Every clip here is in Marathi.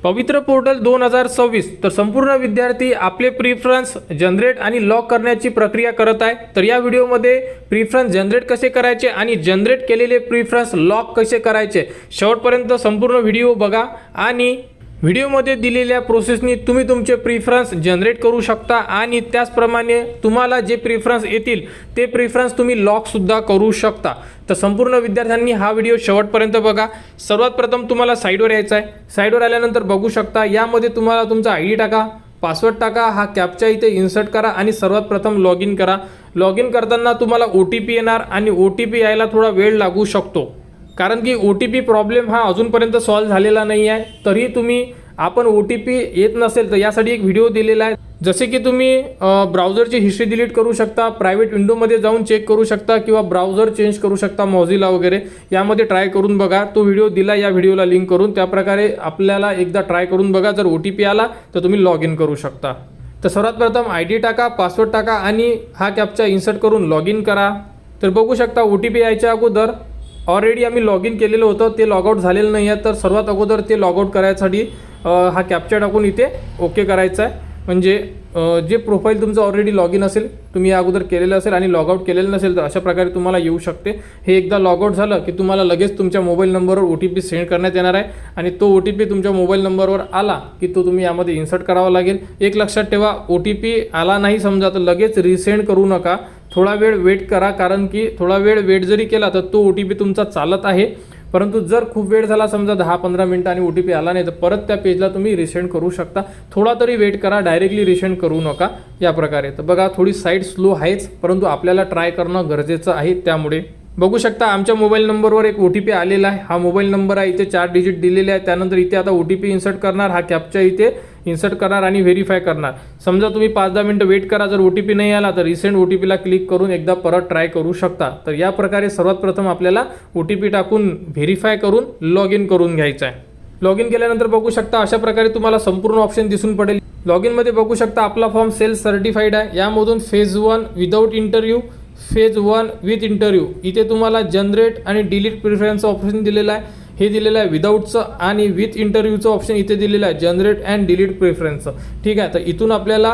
पवित्र पोर्टल 2026 तर संपूर्ण विद्यार्थी आपले प्रिफरन्स जनरेट आणि लॉक करण्याची प्रक्रिया करत आहे। तर या व्हिडिओमध्ये प्रिफरन्स जनरेट कसे करायचे आणि जनरेट केलेले प्रिफरन्स लॉक कसे करायचे शेवटपर्यंत संपूर्ण व्हिडिओ बघा आणि व्हिडिओमध्ये दिलेल्या प्रोसेसनी तुम्ही तुमचे प्रिफरन्स जनरेट करू शकता आणि त्याचप्रमाणे तुम्हाला जे प्रिफरन्स येतील ते प्रिफरन्स तुम्ही लॉक सुद्धा करू शकता। तर संपूर्ण विद्यार्थ्यांनी हा व्हिडिओ शेवटपर्यंत बघा। सर्वात प्रथम तुम्हाला साइटवर यायचं आहे। साइटवर आल्यानंतर बघू शकता यामध्ये तुम्हाला तुमचा आयडी टाका, पासवर्ड टाका, हा कॅप्चा इथे इन्सर्ट करा आणि सर्वात प्रथम लॉग इन करा। लॉग इन करताना तुम्हाला OTP येणार आणि OTP यायला थोडा वेळ लागू शकतो कारण की OTP प्रॉब्लेम हा अजूनपर्यंत सॉल्व्ह झालेला नाही आहे। तरी तुम्ही आपण OTP येत नसेल तर यासाठी एक व्हिडिओ दिलेला आहे। जसे की तुम्ही ब्राउझरची हिस्ट्री डिलीट करू शकता, प्रायव्हेट विंडोमध्ये जाऊन चेक करू शकता किंवा ब्राउझर चेंज करू शकता, मोझिला वगैरे यामध्ये ट्राय करून बघा। तो व्हिडिओ दिला या व्हिडिओला लिंक करून, त्याप्रकारे आपल्याला एकदा ट्राय करून बघा। जर OTP आला तर तुम्ही लॉग इन करू शकता। तर सर्वात प्रथम आयडी टाका, पासवर्ड टाका आणि हा कॅप्चा इन्सर्ट करून लॉग इन करा। तर बघू शकता OTP यायच्या अगोदर ऑलरेडी आम्ही लॉग इन केलेलं होतं, ते लॉगआउट झालेलं नाही आहे। तर सर्वात अगोदर ते लॉगआउट करायसाठी हा कॅप्चा टाकून इथे ओके करायचा आहे। म्हणजे जे प्रोफाईल तुमचं ऑलरेडी लॉग इन असेल, तुम्ही अगोदर केलेलं असेल आणि लॉगआउट केलेलं नसेल तर अशा प्रकारे तुम्हाला येऊ शकते। हे एकदा लॉगआउट झालं की तुम्हाला लगेच तुमच्या मोबाईल नंबरवर OTP सेंड करण्यात येणार आहे आणि तो OTP तुमच्या मोबाईल नंबरवर आला की तो तुम्ही यामध्ये इन्सर्ट करावा लागेल। एक लक्षात ठेवा, OTP आला नाही समजा तर लगेच रिसेंड करू नका, थोडा वेळ वेट करा, कारण की थोडा वेळ वेट जरी केला तर तो OTP तुमचा चालत आहे। परंतु जर खूप वेळ झाला समजा 10-15 मिनिटं आणि OTP आला नाही तर परत त्या पेजला तुम्ही रिसेंड करू शकता। थोडा तरी वेट करा, डायरेक्टली रिसेंड करू नका या प्रकारे। तर बघा थोडी साईट स्लो आहेच, परंतु आपल्याला ट्राय करणं गरजेचं आहे। त्यामुळे बघू शकता आमच्या मोबाईल नंबरवर एक OTP आलेला आहे। हा मोबाईल नंबर आहे, इथे 4 डिजिट दिलेले आहे। त्यानंतर इथे आता OTP इन्सर्ट करणार, हा कॅप्चा इथे इन्सर्ट करणार आणि व्हेरीफाय करणार। समजा तुम्ही 5-10 मिनिटं वेट करा, जर OTP नाही आला तर रिसेंड OTPला क्लिक करून एकदा परत ट्राय करू शकता। तर या प्रकारे सर्वात प्रथम आपल्याला OTP टाकून व्हेरीफाय करून लॉग इन करून घ्यायचं आहे। लॉग इन केल्यानंतर बघू शकता अशा प्रकारे तुम्हाला संपूर्ण ऑप्शन दिसून पडेल। लॉग इनमध्ये बघू शकता आपला फॉर्म सेल्फ सर्टिफाईड आहे। यामधून phase 1 without interview, phase 1 with interview, इथे तुम्हाला जनरेट आणि डिलीट प्रिफरन्सचं ऑप्शन दिलेलं आहे। हे दिलेलं आहे विदाऊटचं आणि विथ इंटरव्ह्यूचं ऑप्शन इथे दिलेलं आहे, जनरेट अँड डिलीट प्रिफरन्सचं। ठीक आहे, तर इथून आपल्याला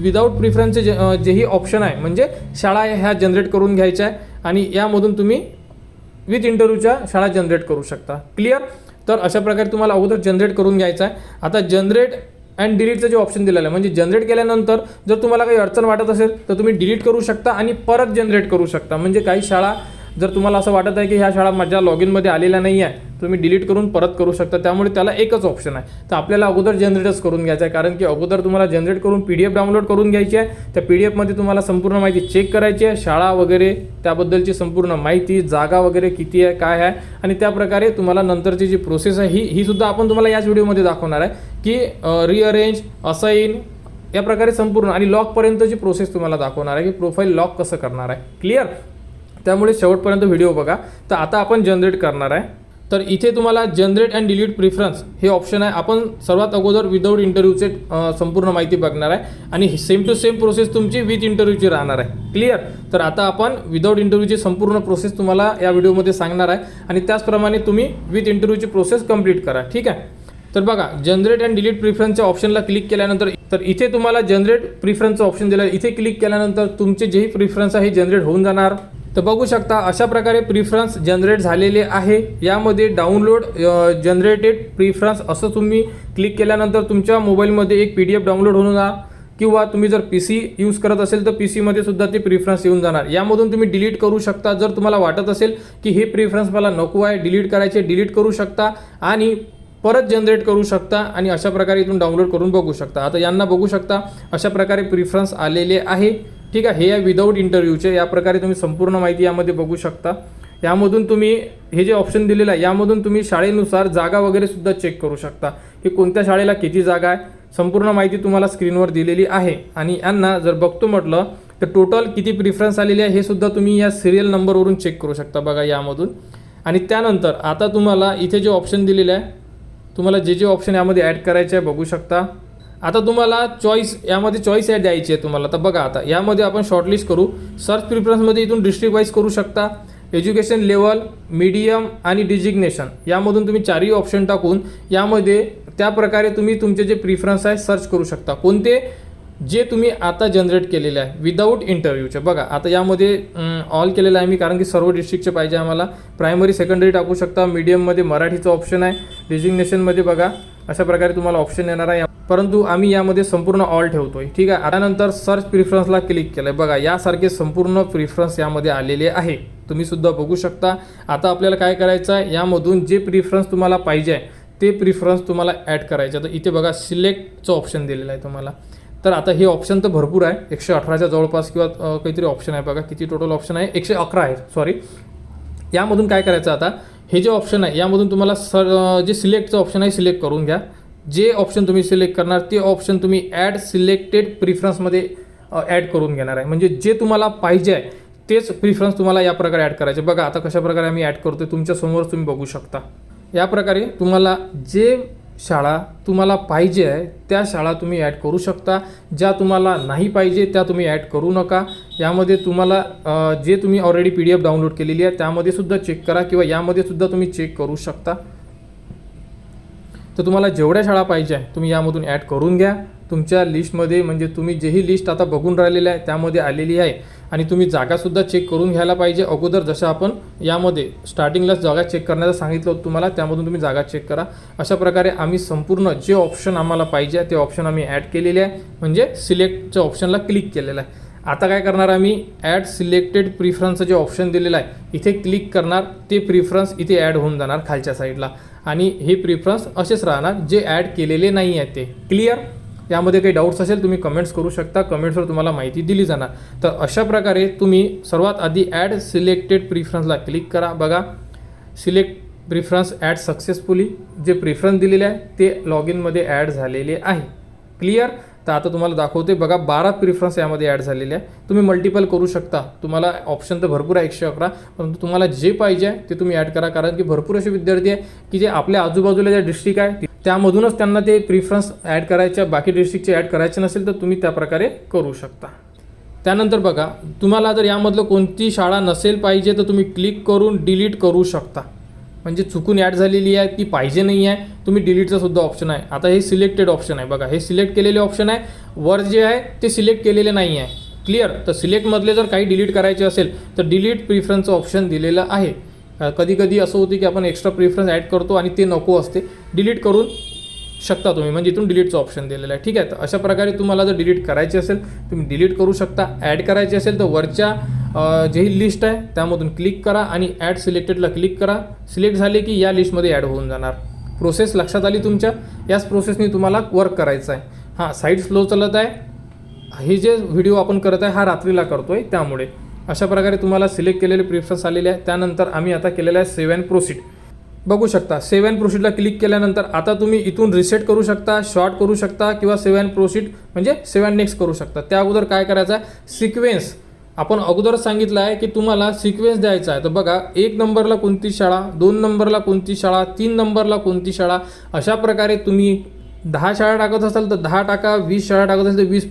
विदाऊट प्रिफरन्सचे जेही ऑप्शन आहे म्हणजे शाळा ह्या जनरेट करून घ्यायच्या आहे आणि यामधून तुम्ही विथ इंटरव्ह्यूच्या शाळा जनरेट करू शकता। क्लिअर? तर अशा प्रकारे तुम्हाला अगोदर जनरेट करून घ्यायचं आहे। आता जनरेट अँड डिलीटचं जे ऑप्शन दिलेलं आहे म्हणजे जनरेट केल्यानंतर जर तुम्हाला काही अडचण वाटत असेल तर तुम्ही डिलीट करू शकता आणि परत जनरेट करू शकता। म्हणजे काही शाळा जर तुम्हाला असं वाटत आहे की ह्या शाळा माझ्या लॉग इनमध्ये आलेल्या नाही आहे, तुम्ही डिलीट करून परत करू शकता। त्यामुळे त्याला एकच ऑप्शन आहे। तर आपल्याला अगोदर जनरेटच करून घ्यायचं आहे, कारण की अगोदर तुम्हाला जनरेट करून PDF डाउनलोड करून घ्यायची आहे। त्या PDFमध्ये तुम्हाला संपूर्ण माहिती चेक करायची आहे, शाळा वगैरे त्याबद्दलची संपूर्ण माहिती, जागा वगैरे किती आहे, काय आहे आणि त्याप्रकारे तुम्हाला नंतरची जी प्रोसेस आहे ही सुद्धा आपण तुम्हाला याच व्हिडिओमध्ये दाखवणार आहे की रिअरेंज, असाइन या प्रकारे संपूर्ण आणि लॉकपर्यंतची प्रोसेस तुम्हाला दाखवणार आहे की प्रोफाईल लॉक कसं करणार आहे। क्लिअर? त्यामुळे शेवटपर्यंत व्हिडिओ बघा। तर आता आपण जनरेट करणार आहे। तर इथे तुम्हाला जनरेट अँड डिलीट प्रिफरन्स हे ऑप्शन आहे। आपण सर्वात अगोदर विदाऊट इंटरव्ह्यूचे संपूर्ण माहिती बघणार आहे आणि सेम टू सेम प्रोसेस तुमची विथ इंटरव्ह्यूची राहणार आहे। क्लिअर? तर आता आपण विदाऊट इंटरव्ह्यूची संपूर्ण प्रोसेस तुम्हाला या व्हिडिओमध्ये सांगणार आहे आणि त्याचप्रमाणे तुम्ही विथ इंटरव्ह्यूची प्रोसेस कंप्लीट करा। ठीक आहे? तर बघा जनरेट अँड डिलीट प्रिफरन्सच्या ऑप्शनला क्लिक केल्यानंतर तर इथे तुम्हाला जनरेट प्रिफरन्सचं ऑप्शन दिलं आहे। इथे क्लिक केल्यानंतर तुमचे जेही प्रिफरन्स आहे हे जनरेट होऊन जाणार। तर बघू शकता अशा प्रकारे प्रिफरन्स जनरेट झालेले आहे। यामध्ये डाउनलोड जनरेटेड प्रिफरन्स असं तुम्ही क्लिक केल्यानंतर तुमच्या मोबाईलमध्ये एक PDF डाउनलोड होऊन जाणार किंवा तुम्ही जर PC यूज करत असेल तर PCमध्ये सुद्धा ते प्रिफरन्स येऊन जाणार। यामधून तुम्ही डिलीट करू शकता। जर तुम्हाला वाटत असेल की हे प्रिफरन्स मला नको आहे, डिलीट करायचे, डिलीट करू शकता आणि परत जनरेट करू शकता आणि अशा प्रकारे इथून डाउनलोड करून बघू शकता। आता यांना बघू शकता अशा प्रकारे प्रिफरन्स आलेले आहे। ठीक आहे, हे आहे विदाऊट इंटरव्ह्यूचे। या प्रकारे तुम्ही संपूर्ण माहिती यामध्ये बघू शकता। यामधून तुम्ही हे जे ऑप्शन दिलेलं आहे यामधून तुम्ही शाळेनुसार जागा वगैरे सुद्धा चेक करू शकता की कोणत्या शाळेला किती जागा आहे। संपूर्ण माहिती तुम्हाला स्क्रीनवर दिलेली आहे आणि यांना जर बघतो म्हटलं तर टोटल किती प्रिफरन्स आलेले आहे हे सुद्धा तुम्ही या सिरियल नंबरवरून चेक करू शकता बघा यामधून। आणि त्यानंतर आता तुम्हाला इथे जे ऑप्शन दिलेले आहे, तुम्हाला जे ऑप्शन यामध्ये ॲड करायचे आहे बघू शकता। आता तुम्हाला चॉईस यामध्ये चॉईस ॲड द्यायची आहे तुम्हाला। तर बघा आता यामध्ये आपण शॉर्टलिस्ट करू। सर्च प्रिफरन्समध्ये इथून डिस्ट्रिक्ट वाईज करू शकता, एज्युकेशन लेवल, मीडियम आणि डिजिग्नेशन यामधून तुम्ही चारही ऑप्शन टाकून यामध्ये त्या प्रकारे तुम्ही तुमचे जे प्रिफरन्स आहे सर्च करू शकता, कोणते जे तुम्ही आता जनरेट केलेले आहे विदाऊट इंटरव्ह्यूचे. बघा आता यामध्ये ऑल केलेलं आहे मी, कारण की सर्व डिस्ट्रिक्टचे पाहिजे आम्हाला. प्रायमरी सेकंडरी टाकू शकता, मीडियममध्ये मराठीचं ऑप्शन आहे, डेजिग्नेशनमध्ये बघा अशा प्रकारे तुम्हाला ऑप्शन येणार आहे, परंतु आम्ही यामध्ये संपूर्ण ऑल ठेवतोय. ठीक आहे. त्यानंतर सर्च प्रिफरन्सला क्लिक केलं आहे. बघा यासारखे संपूर्ण प्रिफरन्स यामध्ये आलेले आहे, तुम्ही सुद्धा बघू शकता. आता आपल्याला काय करायचं आहे, यामधून जे प्रिफरन्स तुम्हाला पाहिजे आहे ते प्रिफरन्स तुम्हाला ॲड करायचे. तर इथे बघा सिलेक्टचं ऑप्शन दिलेलं आहे तुम्हाला. तर आता हे ऑप्शन तर भरपूर आहे, 118च्या जवळपास किंवा काहीतरी ऑप्शन आहे. बघा किती टोटल ऑप्शन आहे, 111 आहे सॉरी. यामधून काय करायचं, आता हे जे ऑप्शन आहे यामधून तुम्हाला जे सिलेक्टचं ऑप्शन आहे सिलेक्ट करून घ्या. जे ऑप्शन तुम्ही सिलेक्ट करणार ते ऑप्शन तुम्ही ॲड सिलेक्टेड प्रिफरन्समध्ये ॲड करून घेणार आहे. म्हणजे जे तुम्हाला पाहिजे आहे तेच प्रिफरन्स तुम्हाला या प्रकारे ॲड करायचे. बघा आता कशा प्रकारे आम्ही ॲड करतो तुमच्यासमोर तुम्ही बघू शकता. या प्रकारे तुम्हाला जे शाळा तुम्हाला पाहिजे आहे त्या शाळा तुम्ही ॲड करू शकता, ज्या तुम्हाला नाही पाहिजे त्या तुम्ही ॲड करू नका. यामध्ये तुम्हाला जे तुम्ही ऑलरेडी PDF डाउनलोड केलेली आहे त्यामध्ये सुद्धा चेक करा, किंवा यामध्ये सुद्धा तुम्ही चेक करू शकता. तर तुम्हाला जेवढ्या शाळा पाहिजे आहे तुम्ही यामधून ॲड करून घ्या तुमच्या लिस्टमध्ये. म्हणजे तुम्ही जेही लिस्ट आता बघून राहिलेली आहे त्यामध्ये आलेली आहे. आणि तुम्ही जागासुद्धा चेक करून घ्यायला पाहिजे अगोदर, जसं आपण यामध्ये स्टार्टिंगलाच जागा चेक करण्याचं सांगितलं होतं तुम्हाला, त्यामधून तुम्ही जागा चेक करा. अशा प्रकारे आम्ही संपूर्ण जे ऑप्शन आम्हाला पाहिजे ते ऑप्शन आम्ही ॲड केलेले आहे, म्हणजे सिलेक्टच्या ऑप्शनला क्लिक केलेलं आहे. आता काय करणार, आम्ही ॲड सिलेक्टेड प्रिफरन्सचं जे ऑप्शन दिलेलं आहे इथे क्लिक करणार. ते प्रिफरन्स इथे ॲड होऊन जाणार खालच्या साईडला, आणि हे प्रिफरन्स असेच राहणार जे ॲड केलेले नाही आहेत ते. क्लिअर. यामध्ये काही डाऊट्स असेल तुम्ही कमेंट्स करू शकता, कमेंट्सवर तुम्हाला माहिती दिली जाणार. तर अशा प्रकारे तुम्ही सर्वात आधी ॲड सिलेक्टेड प्रिफरन्सला क्लिक करा. बघा सिलेक्ट प्रिफरन्स ॲड सक्सेसफुली, जे प्रिफरन्स दिलेले आहे ते लॉग इनमध्ये ॲड झालेले आहे. क्लिअर. तर आता तुम्हाला दाखवते बघा 12 प्रिफरन्स यामध्ये ॲड झालेले आहे. तुम्ही मल्टिपल करू शकता, तुम्हाला ऑप्शन तर भरपूर आहे 111, परंतु तुम्हाला जे पाहिजे ते तुम्ही ॲड करा. कारण की भरपूर असे विद्यार्थी आहे की जे आपल्या आजूबाजूला ज्या डिस्ट्रिक्ट आहे त्यामधूनच त्यांना ते प्रिफरन्स ॲड करायच्या, बाकी डिस्ट्रिक्टचे ॲड करायचे नसेल तर तुम्ही त्या प्रकारे करू शकता. त्यानंतर बघा तुम्हाला जर यामधलं कोणती शाळा नसेल पाहिजे तर तुम्ही क्लिक करून डिलीट करू शकता. म्हणजे चुकून ॲड झालेली आहे ती पाहिजे नाही आहे, तुम्ही डिलीटचा सुद्धा ऑप्शन आहे. आता हे सिलेक्टेड ऑप्शन आहे. बघा हे सिलेक्ट केलेले ऑप्शन आहे, वर जे आहे ते सिलेक्ट केलेले नाही आहे. क्लिअर. तर सिलेक्टमधले जर काही डिलीट करायचे असेल तर डिलीट प्रिफरन्सचं ऑप्शन दिलेलं आहे. कधी कधी असं होतं की आपण एक्स्ट्रा प्रिफरन्स ॲड करतो आणि ते नको असते, डिलीट करून शकता तुम्ही, म्हणजे इथून डिलीटचं ऑप्शन दिलेलं आहे. ठीक आहे. तर अशा प्रकारे तुम्हाला जर डिलीट करायचे असेल तुम्ही डिलीट करू शकता. ॲड करायचे असेल तर वरच्या जेही लिस्ट आहे त्यामधून क्लिक करा आणि ॲड सिलेक्टेडला क्लिक करा. सिलेक्ट झाले की या लिस्टमध्ये ॲड होऊन जाणार. प्रोसेस लक्षात आली तुमच्या. याच प्रोसेसने तुम्हाला वर्क करायचं आहे. हां साईट स्लो चालत आहे, हे जे व्हिडिओ आपण करत आहे हा रात्रीला करतो आहे, त्यामुळे अशा प्रकारे तुम्हाला सिलेक्ट केलेले प्रिफरन्स आलेले आहे. त्यानंतर आम्ही आता केलेलं आहे सेव्ह अँड प्रोसीड. बघू शकता सेव्ह अँड प्रोसीडला क्लिक केल्यानंतर आता तुम्ही इथून रिसेट करू शकता, शॉर्ट करू शकता, किंवा सेव्ह अँड प्रोसीड म्हणजे सेव्ह अँड नेक्स्ट करू शकता. त्या अगोदर काय करायचं आहे, सिक्वेन्स आपण अगोदरच सांगितलं आहे की तुम्हाला सिक्वेन्स द्यायचा आहे. तर बघा 1 नंबरला कोणती शाळा, 2 नंबरला कोणती शाळा, 3 नंबरला कोणती शाळा, अशा प्रकारे तुम्ही 10 शाळा टाकत असाल तर 10 टाका, 20 शाळा टाकत असेल तर 20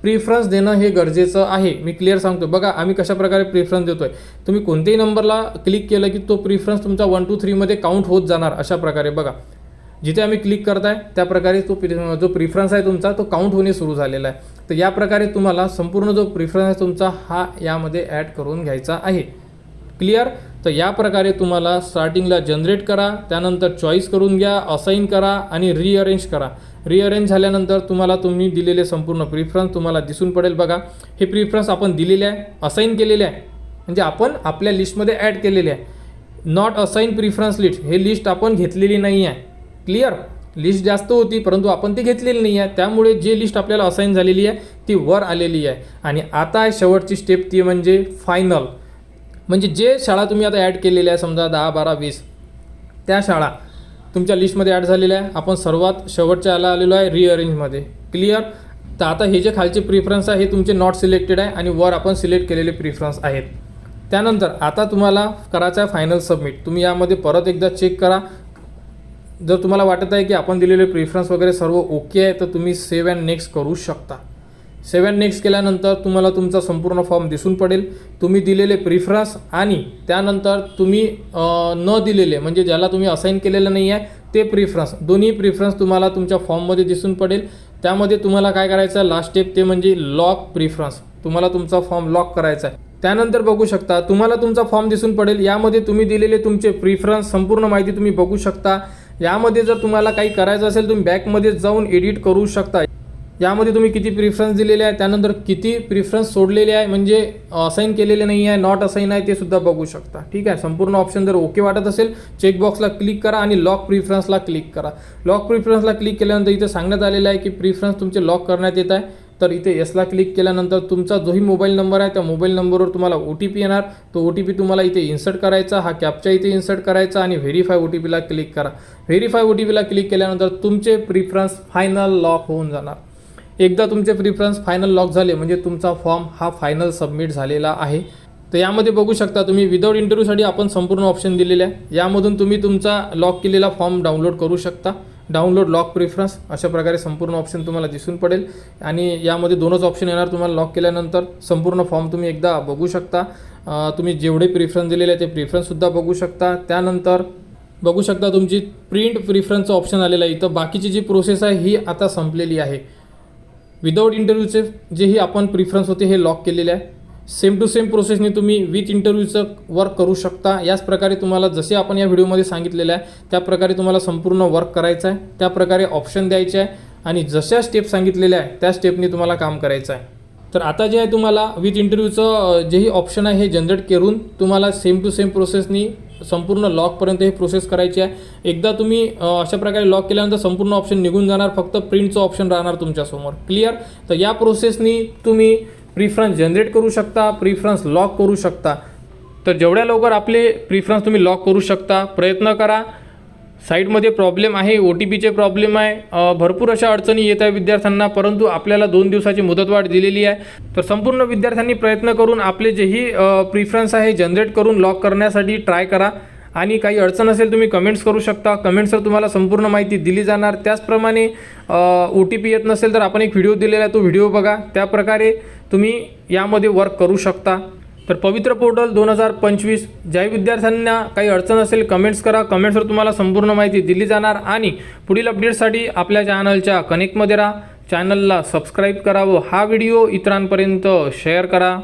प्रिफरन्स देणं हे गरजेचं आहे. मी क्लिअर सांगतो. बघा आम्ही कशा प्रकारे प्रिफरन्स देतोय, तुम्ही कोणत्याही नंबरला क्लिक केलं की तो प्रिफरन्स तुमचा 1 2 3 मध्ये काउंट होत जाणार. अशा प्रकारे बघा जिथे आम्ही क्लिक करताय त्या प्रकारे तो जो प्रिफरन्स आहे तुमचा तो काउंट होणे सुरू झालेला आहे. तर या प्रकारे तुम्हाला संपूर्ण जो प्रिफरन्स आहे तुमचा हा यामध्ये ॲड करून घ्यायचा आहे. क्लिअर. तर या प्रकारे तुम्हाला स्टार्टिंगला जनरेट करा, त्यानंतर चॉईस करून घ्या, असाइन करा आणि रिअरेंज करा. रिअरेंज झाल्यानंतर तुम्हाला तुम्ही दिलेले संपूर्ण प्रिफरन्स तुम्हाला दिसून पडेल. बघा हे प्रिफरन्स आपण दिलेले आहे, असाइन केलेले आहे, म्हणजे आपण आपल्या लिस्टमध्ये ॲड केलेले आहे. नॉट असाइन प्रिफरन्स लिस्ट, हे लिस्ट आपण घेतलेली नाही आहे. क्लिअर. लिस्ट जास्त होती परंतु आपण ती घेतलेली नाही आहे, त्यामुळे जे लिस्ट आपल्याला असाइन झालेली आहे ती वर आलेली आहे. आणि आता शेवटची स्टेप ती म्हणजे फायनल, म्हणजे जे शाळा तुम्ही आता ॲड केलेल्या आहे समजा 10 12 20 त्या शाळा तुमच्या लिस्टमध्ये ॲड झालेल्या आहे. आपण सर्वात शेवटच्या याला आलेलो आहे रिअरेंजमध्ये. क्लिअर. तर आता हे जे खालचे प्रिफरन्स आहे हे तुमचे नॉट सिलेक्टेड आहे आणि वर आपण सिलेक्ट केलेले प्रिफरन्स आहेत. त्यानंतर आता तुम्हाला करायचं आहे फायनल सबमिट. तुम्ही यामध्ये परत एकदा चेक करा. जर तुम्हाला वाटत आहे की आपण दिलेले प्रिफरन्स वगैरे सर्व ओके आहे तर तुम्ही सेव्ह अँड नेक्स्ट करू शकता. 7 नेक्स्ट केल्यानंतर तुम्हाला तुमचा संपूर्ण फॉर्म दिसून पडेल. तुम्ही दिलेले प्रिफरन्स आणि त्यानंतर तुम्ही न दिलेले म्हणजे ज्याला तुम्ही असाइन केलेलं नाही आहे ते प्रिफरन्स, दोन्ही प्रिफरन्स तुम्हाला तुमच्या फॉर्ममध्ये दिसून पडेल. त्यामध्ये तुम्हाला काय करायचं आहे, लास्ट स्टेप ते म्हणजे लॉक प्रिफरन्स. तुम्हाला तुमचा फॉर्म लॉक करायचा आहे. त्यानंतर बघू शकता तुम्हाला तुमचा फॉर्म दिसून पडेल. यामध्ये तुम्ही दिलेले तुमचे प्रिफरन्स संपूर्ण माहिती तुम्ही बघू शकता. यामध्ये जर तुम्हाला काही करायचं असेल तुम्ही बॅकमध्ये जाऊन एडिट करू शकता. यामध्ये तुम्ही किती प्रिफरन्स दिलेले आहे, त्यानंतर किती प्रिफरन्स सोडलेले आहे म्हणजे असाइन केलेले नाही आहे, नॉट असाइन आहे ते सुद्धा बघू शकता. ठीक आहे. संपूर्ण ऑप्शन जर ओके वाटत असेल चेकबॉक्सला क्लिक करा आणि लॉक प्रिफरन्सला क्लिक करा. लॉक प्रिफरन्सला क्लिक केल्यानंतर इथे सांगण्यात आलेलं आहे की प्रिफरन्स तुमचे लॉक करण्यात येत आहे. तर इथे यसला क्लिक केल्यानंतर तुमचा जोही मोबाईल नंबर आहे त्या मोबाईल नंबरवर तुम्हाला OTP येणार. तो OTP तुम्हाला इथे इन्सर्ट करायचा, हा कॅप्चा इथे इन्सर्ट करायचा आणि व्हेरीफाय OTPला क्लिक करा. व्हेरीफाय OTPला क्लिक केल्यानंतर तुमचे प्रिफरन्स फायनल लॉक होऊन जाणार. एकदा तुमचे प्रिफरन्स फायनल लॉक झाले म्हणजे तुमचा फॉर्म हा फायनल सबमिट झालेला आहे. तर यामध्ये बघू शकता तुम्ही विदाऊट इंटरव्ह्यूसाठी आपण संपूर्ण ऑप्शन दिलेले आहे. यामधून तुम्ही तुमचा लॉक केलेला फॉर्म डाउनलोड करू शकता. डाउनलोड लॉक प्रिफरन्स अशा प्रकारे संपूर्ण ऑप्शन तुम्हाला दिसून पडेल. आणि यामध्ये दोनच ऑप्शन येणार तुम्हाला लॉक केल्यानंतर. संपूर्ण फॉर्म तुम्ही एकदा बघू शकता. तुम्ही जेवढे प्रिफरन्स दिलेले आहे ते प्रिफरन्ससुद्धा बघू शकता. त्यानंतर बघू शकता तुमची प्रिंट प्रिफरन्सचं ऑप्शन आलेलं आहे. इथं बाकीची जी प्रोसेस आहे ही आता संपलेली आहे. विदाऊट इंटरव्ह्यूचे जेही आपण प्रिफरन्स होते हे लॉक केलेले आहे. सेम टू सेम प्रोसेसने तुम्ही विथ इंटरव्ह्यूचं वर्क करू शकता. याच प्रकारे तुम्हाला जसे आपण या व्हिडिओमध्ये सांगितलेलं आहे त्या प्रकारे तुम्हाला संपूर्ण वर्क करायचं आहे. त्या प्रकारे ऑप्शन द्यायचे आहे आणि जशा स्टेप सांगितलेल्या आहे त्या स्टेपने तुम्हाला काम करायचं आहे. तर आता जे आहे तुम्हाला विथ इंटरव्ह्यूचं जेही ऑप्शन आहे हे जनरेट करून तुम्हाला सेम टू सेम प्रोसेसनी संपूर्ण लॉकपर्यंत ही प्रोसेस करायची आहे. एकदा तुम्ही अशा प्रकारे लॉक केल्यानंतर संपूर्ण ऑप्शन निघून जाणार, फक्त प्रिंटचं ऑप्शन राहणार तुमच्यासमोर. क्लिअर. तर या प्रोसेसनी तुम्ही प्रिफरन्स जनरेट करू शकता, प्रिफरन्स लॉक करू शकता. तर जेवढ्या लवकर आपले प्रिफरन्स तुम्ही लॉक करू शकता प्रयत्न करा. साईटमध्ये प्रॉब्लेम आहे, OTPचे प्रॉब्लेम आहे, भरपूर अशा अडचणी येत आहे विद्यार्थ्यांना, परंतु आपल्याला 2 दिवसाची मुदतवाढ दिलेली आहे. तर संपूर्ण विद्यार्थ्यांनी प्रयत्न करून आपले जेही प्रिफरन्स आहे जनरेट करून लॉक करण्यासाठी ट्राय करा. आणि काही अडचण असेल तुम्ही कमेंट्स करू शकता. कमेंट्सवर तुम्हाला संपूर्ण माहिती दिली जाणार. त्याचप्रमाणे OTP येत नसेल तर आपण एक व्हिडिओ दिलेला आहे तो व्हिडिओ बघा. त्याप्रकारे तुम्ही यामध्ये वर्क करू शकता. तर पवित्र पोर्टल 2025 ज्या विद्यार्थ्यांना काही अडचण असेल कमेंट्स करा. कमेंट्सवर तुम्हाला संपूर्ण माहिती दिली जाणार. आणि पुढील अपडेट्ससाठी आपल्या चॅनलच्या कनेक्टमध्ये राहा. चॅनलला सबस्क्राईब करा व हा व्हिडिओ इतरांपर्यंत शेअर करा.